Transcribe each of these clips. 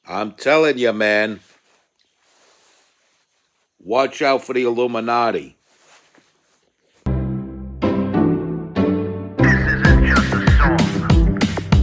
I'm telling you, man, watch out for the Illuminati.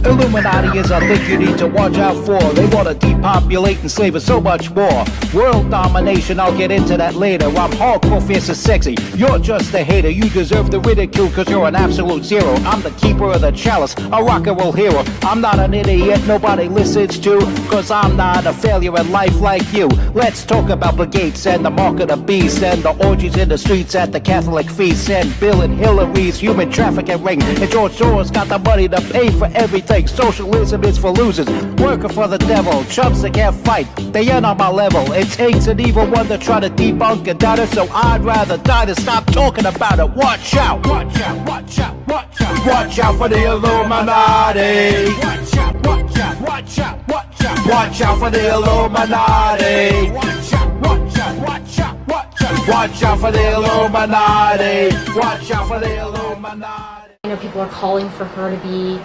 Illuminati is a thing you need to watch out for. They want to depopulate and slave us so much more. World domination, I'll get into that later. I'm hardcore, fierce, and sexy. You're just a hater. You deserve the ridicule because you're an absolute zero. I'm the keeper of the chalice, a rock and roll hero. I'm not an idiot nobody listens to because I'm not a failure in life like you. Let's talk about the gates and the mark of the beast and the orgies in the streets at the Catholic feasts and Bill and Hillary's human trafficking ring. And George Soros got the money to pay for everything. Socialism is for losers, working for the devil. Chumps that can't fight, they ain't on my level. It takes an evil one to try to debunk and doubt it, so I'd rather die than stop talking about it. Watch out, watch out, watch out, watch out. Watch out for the Illuminati. Watch out, watch out, watch out, watch out. Watch out for the Illuminati. Watch out, watch out, watch out, watch out. Watch out for the Illuminati. Watch out for the Illuminati. People are calling for her to be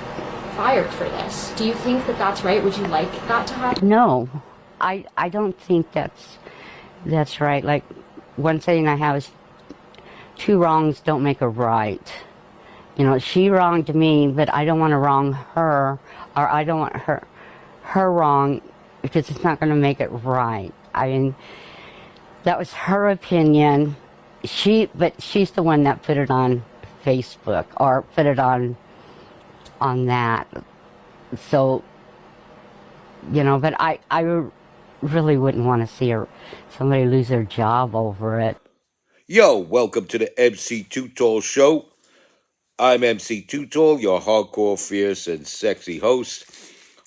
fired for this. Do you think that that's right? Would you like that to happen? No, I don't think that's right. Like, one saying I have is, two wrongs don't make a right. She wronged me, but I don't want to wrong her, or I don't want her wrong, because it's not going to make it right. I mean, that was her opinion. But she's the one that put it on Facebook, or put it on that. So, but I really wouldn't want to see somebody lose their job over it. Yo, welcome to the MC Too Tall Show. I'm MC Too Tall, your hardcore, fierce, and sexy host.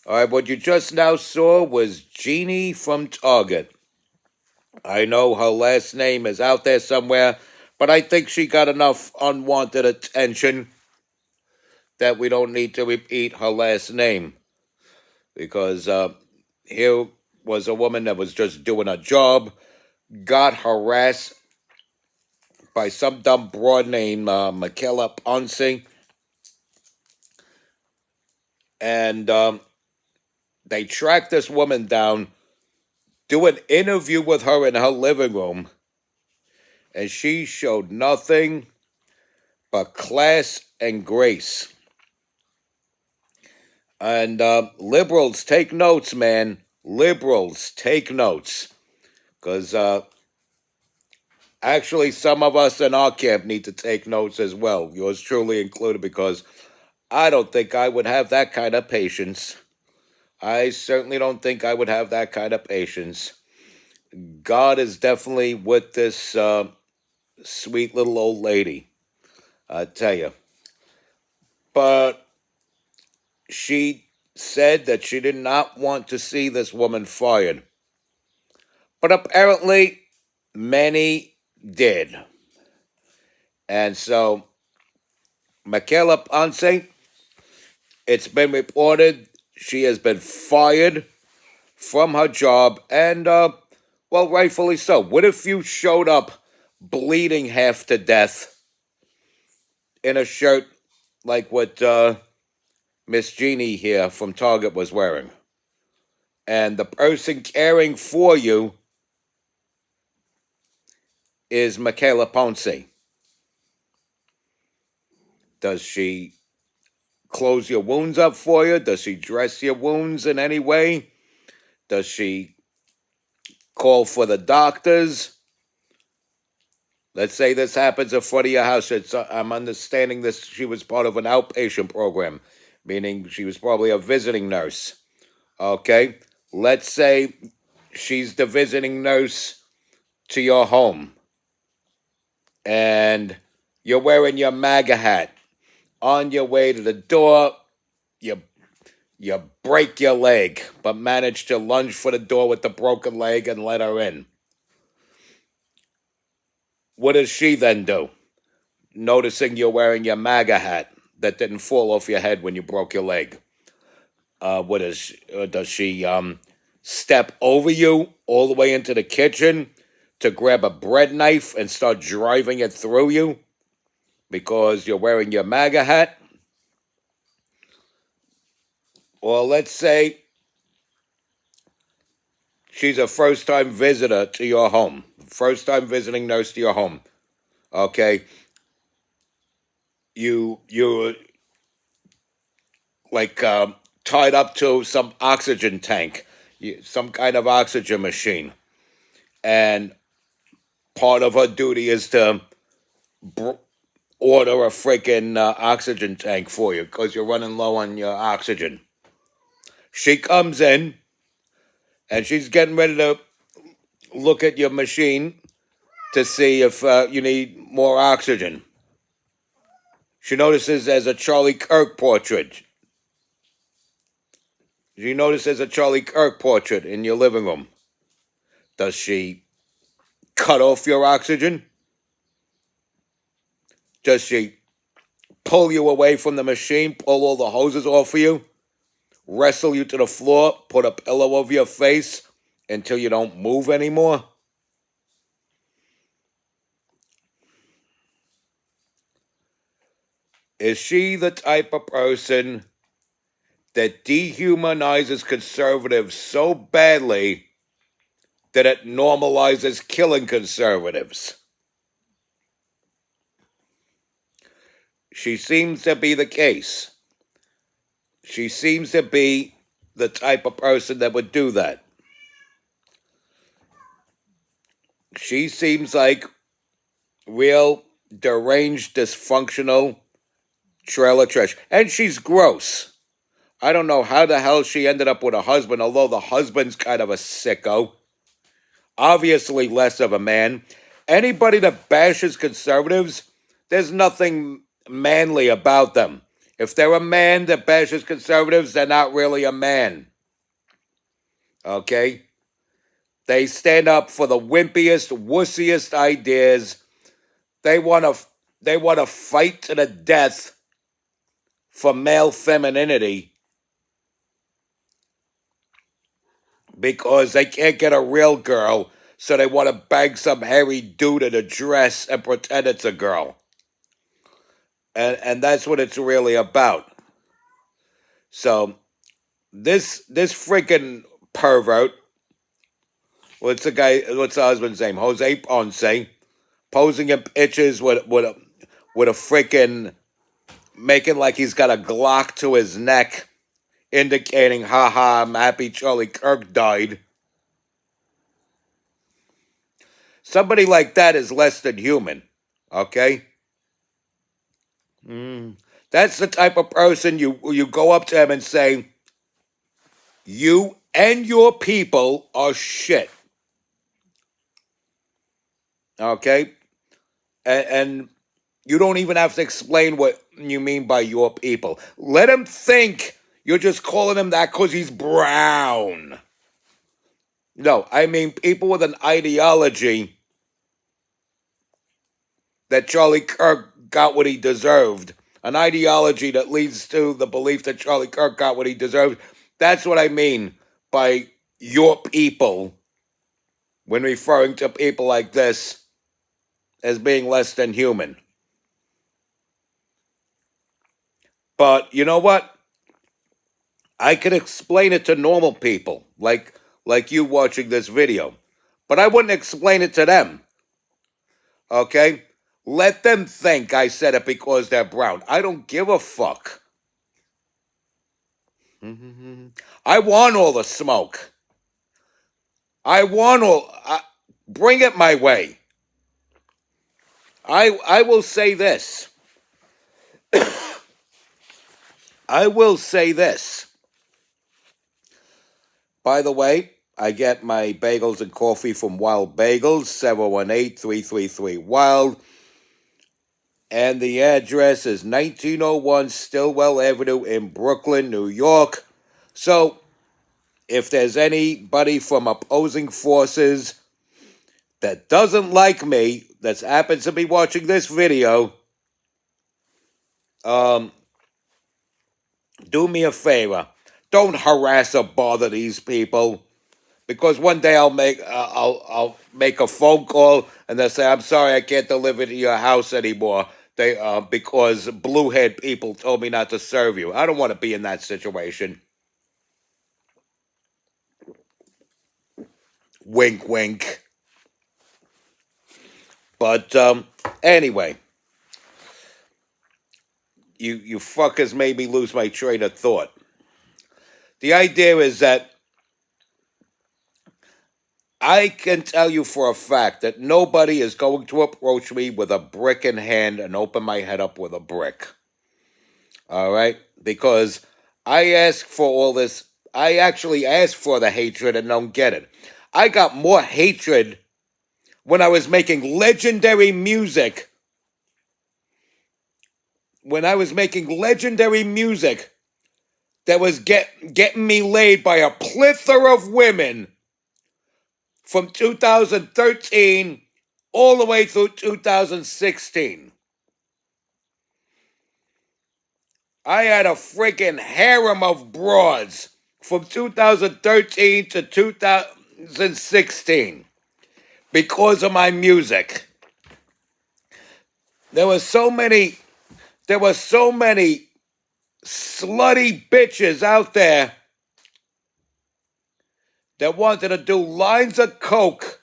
All right, what you just now saw was Jeanie from Target. I know her last name is out there somewhere, but I think she got enough unwanted attention that we don't need to repeat her last name. Because here was a woman that was just doing a job, got harassed by some dumb broad named Michaela Ponce. And they tracked this woman down, do an interview with her in her living room, and she showed nothing but class and grace. And liberals, take notes, man. Liberals, take notes. Because actually, some of us in our camp need to take notes as well. Yours truly included, because I don't think I would have that kind of patience. I certainly don't think I would have that kind of patience. God is definitely with this sweet little old lady, I tell you. But she said that she did not want to see this woman fired. But apparently, many did. And so, Michaela Ponce, it's been reported she has been fired from her job, and, well, rightfully so. What if you showed up bleeding half to death in a shirt like what Miss Jeanie here from Target was wearing? And the person caring for you is Michaela Ponce. Does she close your wounds up for you? Does she dress your wounds in any way? Does she call for the doctors? Let's say this happens in front of your house. I'm understanding this. She was part of an outpatient program, meaning she was probably a visiting nurse. Okay? Let's say she's the visiting nurse to your home, and you're wearing your MAGA hat. On your way to the door, you break your leg, but manage to lunge for the door with the broken leg and let her in. What does she then do? Noticing you're wearing your MAGA hat that didn't fall off your head when you broke your leg. Does she step over you all the way into the kitchen to grab a bread knife and start driving it through you because you're wearing your MAGA hat? Or let's say She's a first-time visitor to your home. First-time visiting nurse to your home. Okay? You like tied up to some oxygen tank, some kind of oxygen machine, and part of her duty is to order a freaking oxygen tank for you because you're running low on your oxygen. She comes in and she's getting ready to look at your machine to see if you need more oxygen. She notices there's a Charlie Kirk portrait. She notices there's a Charlie Kirk portrait in your living room. Does she cut off your oxygen? Does she pull you away from the machine, pull all the hoses off of you, wrestle you to the floor, put a pillow over your face until you don't move anymore? Is she the type of person that dehumanizes conservatives so badly that it normalizes killing conservatives? She seems to be the case. She seems to be the type of person that would do that. She seems like real deranged, dysfunctional trailer trash. And she's gross. I don't know how the hell she ended up with a husband, although the husband's kind of a sicko. Obviously less of a man. Anybody that bashes conservatives, there's nothing manly about them. If they're a man that bashes conservatives, they're not really a man. Okay? They stand up for the wimpiest, wussiest ideas. They want to fight to the death for male femininity because they can't get a real girl, so they want to bang some hairy dude in a dress and pretend it's a girl. And that's what it's really about. So this freaking pervert, what's the husband's name? Jose Ponce, posing in pictures with a freaking, making like he's got a Glock to his neck, indicating, haha, I'm happy Charlie Kirk died. Somebody like that is less than human, okay? That's the type of person you go up to him and say, you and your people are shit, okay? And you don't even have to explain what you mean by your people. Let him think you're just calling him that because he's brown. No, I mean people with an ideology that Charlie Kirk got what he deserved. An ideology that leads to the belief that Charlie Kirk got what he deserved. That's what I mean by your people when referring to people like this as being less than human. But you know what? I could explain it to normal people, like you watching this video. But I wouldn't explain it to them. Okay? Let them think I said it because they're brown. I don't give a fuck. I want all the smoke. Bring it my way. I will say this. I will say this. By the way, I get my bagels and coffee from Wild Bagels, 718-333-WILD. And the address is 1901 Stillwell Avenue in Brooklyn, New York. So, if there's anybody from opposing forces that doesn't like me, that happens to be watching this video, do me a favor. Don't harass or bother these people, because one day I'll make a phone call and they'll say, "I'm sorry, I can't deliver to your house anymore. Because blue-haired people told me not to serve you." I don't want to be in that situation. Wink, wink. But anyway, you fuckers made me lose my train of thought. The idea is that I can tell you for a fact that nobody is going to approach me with a brick in hand and open my head up with a brick. All right? Because I ask for all this. I actually ask for the hatred and don't get it. I got more hatred when I was making legendary music. When I was making legendary music that was getting me laid by a plethora of women from 2013 all the way through 2016. I had a freaking harem of broads from 2013 to 2016 because of my music. There were so many slutty bitches out there that wanted to do lines of coke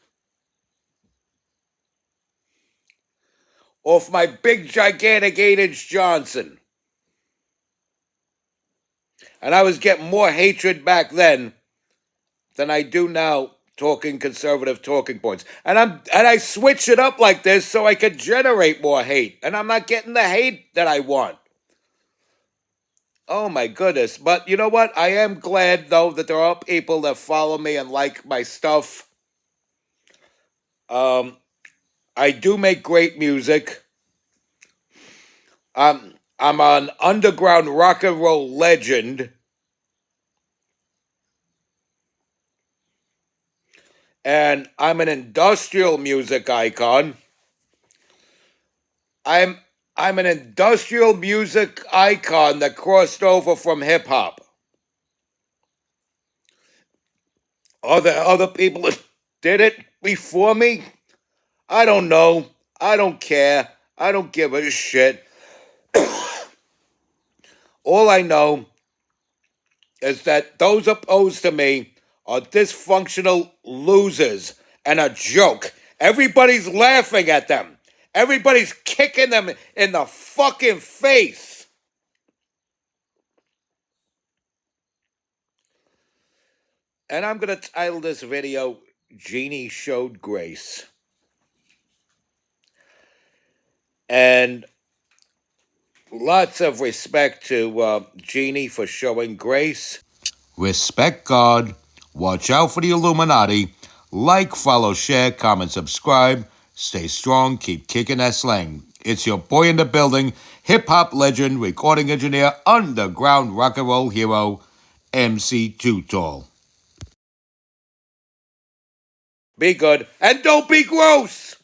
off my big gigantic 8-inch Johnson. And I was getting more hatred back then than I do now talking conservative talking points. And I switch it up like this so I could generate more hate. And I'm not getting the hate that I want. Oh my goodness. But you know what? I am glad though that there are people that follow me and like my stuff. I do make great music. I'm an underground rock and roll legend. And I'm an industrial music icon. I'm an industrial music icon that crossed over from hip hop. Are there other people that did it before me? I don't know. I don't care. I don't give a shit. All I know is that those opposed to me are dysfunctional losers and a joke. Everybody's laughing at them. Everybody's kicking them in the fucking face. And I'm going to title this video, Jeanie Showed Grace. And lots of respect to Jeanie for showing grace. Respect God. Watch out for the Illuminati. Like, follow, share, comment, subscribe. Stay strong. Keep kicking that slang. It's your boy in the building, hip-hop legend, recording engineer, underground rock and roll hero, MC Too Tall. Be good and don't be gross.